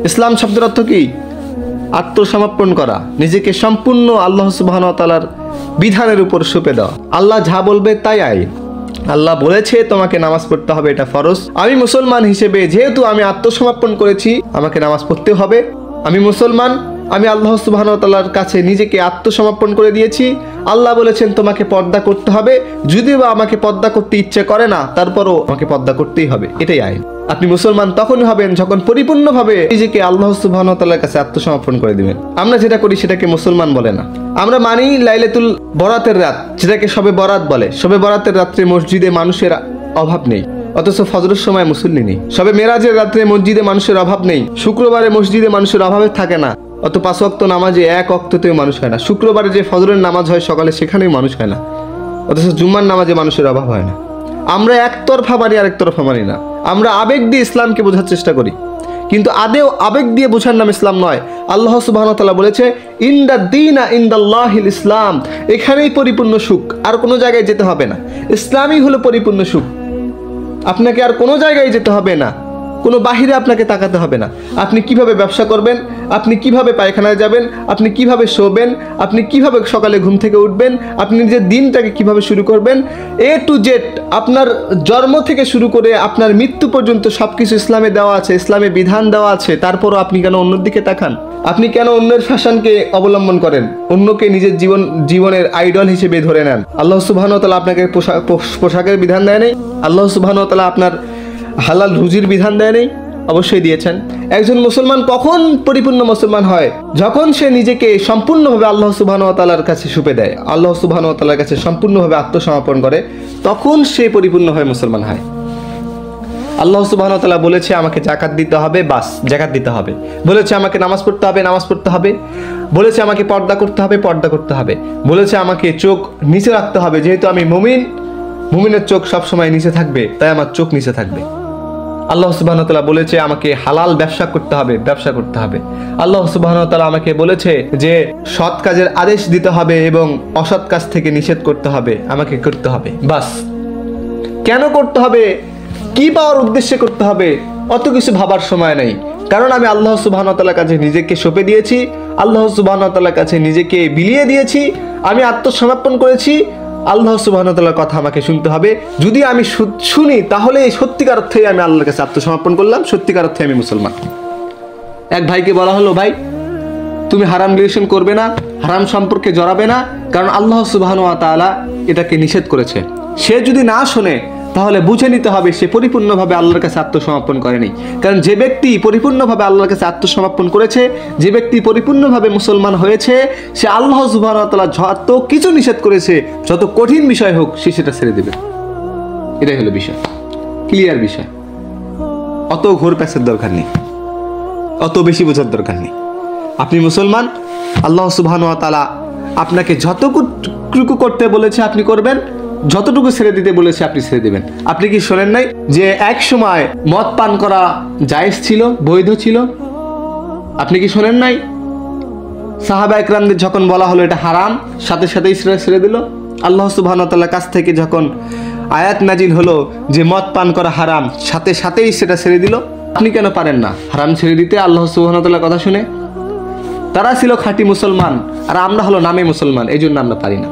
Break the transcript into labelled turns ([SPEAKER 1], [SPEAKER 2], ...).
[SPEAKER 1] ইসলাম শব্দের অর্থ কি? আত্মসমর্পণ করা, নিজেকে সম্পূর্ণ আল্লাহ সুবহানাহু ওয়া তাআলার বিধানের উপর সঁপে দেওয়া। আল্লাহ যা বলবে তাই আইন। আল্লাহ বলেছে তোমাকে নামাজ পড়তে হবে, এটা ফরজ। আমি মুসলমান হিসেবে যেহেতু আমি আত্মসমর্পণ করেছি, আমাকে নামাজ পড়তে হবে। আমি মুসলমান, আমি আল্লাহ সুবহানাহু ওয়া তাআলার কাছে নিজেকে আত্মসমর্পণ করে দিয়েছি। আল্লাহ বলেছেন তোমাকে পর্দা করতে হবে, যদিও বা আমাকে পর্দা করতে ইচ্ছে করে না, তারপরও আমাকে পর্দা করতেই হবে, এটাই আইন। আপনি মুসলমান তখনই হবেন যখন পরিপূর্ণভাবে নিজেকে আল্লাহ সুবহানাহু ওয়া তাআলার কাছে আত্মসমর্পণ করে দিবেন। আমরা যেটা করি সেটাকে মুসলমান বলে না। আমরা মানি লাইলাতুল বরাতের রাত, যেটাকে শবে বরাত বলে। শবে বরাতের রাত্রে মসজিদে মানুষের অভাব নেই, অথচ ফজরের সময় মুসল্লি নেই। শবে মেরাজের রাত্রে মসজিদে মানুষের অভাব নেই, শুক্রবারে মসজিদে মানুষের অভাবে থাকে না, অত 5 ওয়াক্ত নামাজে এক ওয়াক্ততেও মানুষ হয় না। শুক্রবারে যে ফজরের নামাজ হয় সকালে, সেখানেও মানুষ হয় না, অথচ জুম্মার নামাজে মানুষের অভাব হয় না। আমরা একতরফা মানি আর একতরফা মানি না। আমরা আবেগ দিয়ে ইসলামকে বোঝার চেষ্টা করি, কিন্তু আদেও আবেগ দিয়ে বোঝার নাম ইসলাম নয়। আল্লাহ সুবহানাহু ওয়া তাআলা বলেছে ইন্দাদ্দীনা ইনদাল্লাহিল ইসলাম, এখানেই পরিপূর্ণ সুখ, আর কোনো জায়গায় যেতে হবে না। ইসলামই হলো পরিপূর্ণ সুখ। আপনাকে আর কোনো জায়গায় যেতে হবে না, কোনো বাহিরে আপনাকে তাকাতে হবে না। আপনি কিভাবে ব্যবসা করবেন, আপনি কিভাবে পায়খানায় যাবেন, আপনি কিভাবে শোবেন, আপনি কিভাবে সকালে ঘুম থেকে উঠবেন, আপনি নিজের দিনটাকে কিভাবে শুরু করবেন, A to Z, আপনার জন্ম থেকে শুরু করে আপনার মৃত্যু পর্যন্ত সব কিছু ইসলামে দেওয়া আছে, ইসলামে বিধান দেওয়া আছে। তারপরও আপনি কেন অন্যের দিকে তাকান? আপনি কেন অন্যের ফ্যাশনকে অবলম্বন করেন, অন্যকে নিজের জীবনের আইডল হিসেবে ধরে নেন? আল্লাহ সুবহানাহু ওয়া তাআলা আপনাকে পোশাকের বিধান দেয় নাই? আল্লাহ সুবহানাহু ওয়া তাআলা আপনার হালাল রুজির বিধান দেয় নেই? অবশ্যই দিয়েছেন। একজন মুসলমান কখন পরিপূর্ণ মুসলমান হয়? যখন সে নিজেকে সম্পূর্ণভাবে আল্লাহ সুবহানাহু ওয়া তাআলার কাছে সঁপে দেয়, আল্লাহ সুবহানাহু ওয়া তাআলার কাছে সম্পূর্ণভাবে আত্মসমর্পণ করে, তখন সে পরিপূর্ণভাবে মুসলমান হয়। আল্লাহ সুবহানাহু ওয়া তাআলা বলেছে আমাকে যাকাত দিতে হবে, বাস যাকাত দিতে হবে। বলেছে আমাকে নামাজ পড়তে হবে, নামাজ পড়তে হবে। বলেছে আমাকে পর্দা করতে হবে, পর্দা করতে হবে। বলেছে আমাকে চোখ নিচে রাখতে হবে, যেহেতু আমি মুমিন, মুমিনের চোখ সবসময় নিচে থাকবে, তাই আমার চোখ নিচে থাকবে। আল্লাহ সুবহানাহু ওয়া তাআলা বলেছে আমাকে হালাল ব্যবসা করতে হবে, ব্যবসা করতে হবে। আল্লাহ সুবহানাহু ওয়া তাআলা আমাকে বলেছে যে সৎ কাজের আদেশ দিতে হবে এবং অসৎ কাজ থেকে নিষেধ করতে হবে, আমাকে করতে হবে। বাস। কেন করতে হবে, কি পাওয়ার উদ্দেশ্যে করতে হবে, অত কিছু ভাবার সময় নেই। কারণ আমি আল্লাহ সুবহানাহু ওয়া তাআলার কাছে নিজেকে সঁপে দিয়েছি, আল্লাহ সুবহানাহু ওয়া তাআলার কাছে নিজেকে বিলিয়ে দিয়েছি, আমি আত্মসমর্পণ করেছি। আল্লাহ সুবহানাহু ওয়া তাআলার কথা আমাকে শুনতে হবে। যদি আমি শুনি, তাহলে এই সত্যিকার অর্থেই আমি আল্লাহর কাছে আত্মসমর্পণ করলাম, সত্যিকার অর্থে আমি মুসলমান। এক ভাইকে বলা হলো, ভাই তুমি হারাম রিলেশন করবে না, হারাম সম্পর্কে জড়াবে না, কারণ আল্লাহ সুবহানাহু ওয়া তাআলা এটাকে নিষেধ করেছে। সে যদি না শোনে, তাহলে বুঝে নিতে হবে সে পরিপূর্ণভাবে আল্লাহর কাছে আত্মসমর্পণ করেনি। কারণ যে ব্যক্তি পরিপূর্ণভাবে আল্লাহর কাছে আত্মসমর্পণ করেছে, যে ব্যক্তি পরিপূর্ণভাবে মুসলমান হয়েছে, সে আল্লাহ সুবহানাহু ওয়া তাআলা যত কিছু নিষেধ করেছে, যত কঠিন বিষয় হোক, সে সেটা ছেড়ে দেবে। এটাই হলো বিষয়, ক্লিয়ার বিষয়। অত ঘোর প্যাচের দরকার নেই, অত বেশি বোঝার দরকার নেই। আপনি মুসলমান, আল্লাহ সুবহানাহু ওয়া তাআলা আপনাকে যতটুকু করতে বলেছে আপনি করবেন, যতটুকু ছেড়ে দিতে বলেছে আপনি ছেড়ে দিবেন। আপনি কি শোনেন নাই যে এক সময় মদ পান করা জায়েজ ছিল, বৈধ ছিল? আপনি কি শোনেন নাই? সাহাবা একরামদের যখন বলা হলো এটা হারাম, সাথে সাথেই ছেড়ে দিল। আল্লাহ সুবহানাহু ওয়া তাআলার কাছ থেকে যখন আয়াত নাজিল হলো যে মদ পান করা হারাম, সাথে সাথেই সেটা ছেড়ে দিল। আপনি কেন পারেন না হারাম ছেড়ে দিতে আল্লাহ সুবহানাহু ওয়া তাআলার কথা শুনে? তারা ছিল খাঁটি মুসলমান, আর আমরা হলো নামে মুসলমান, এই জন্য আমরা পারি না।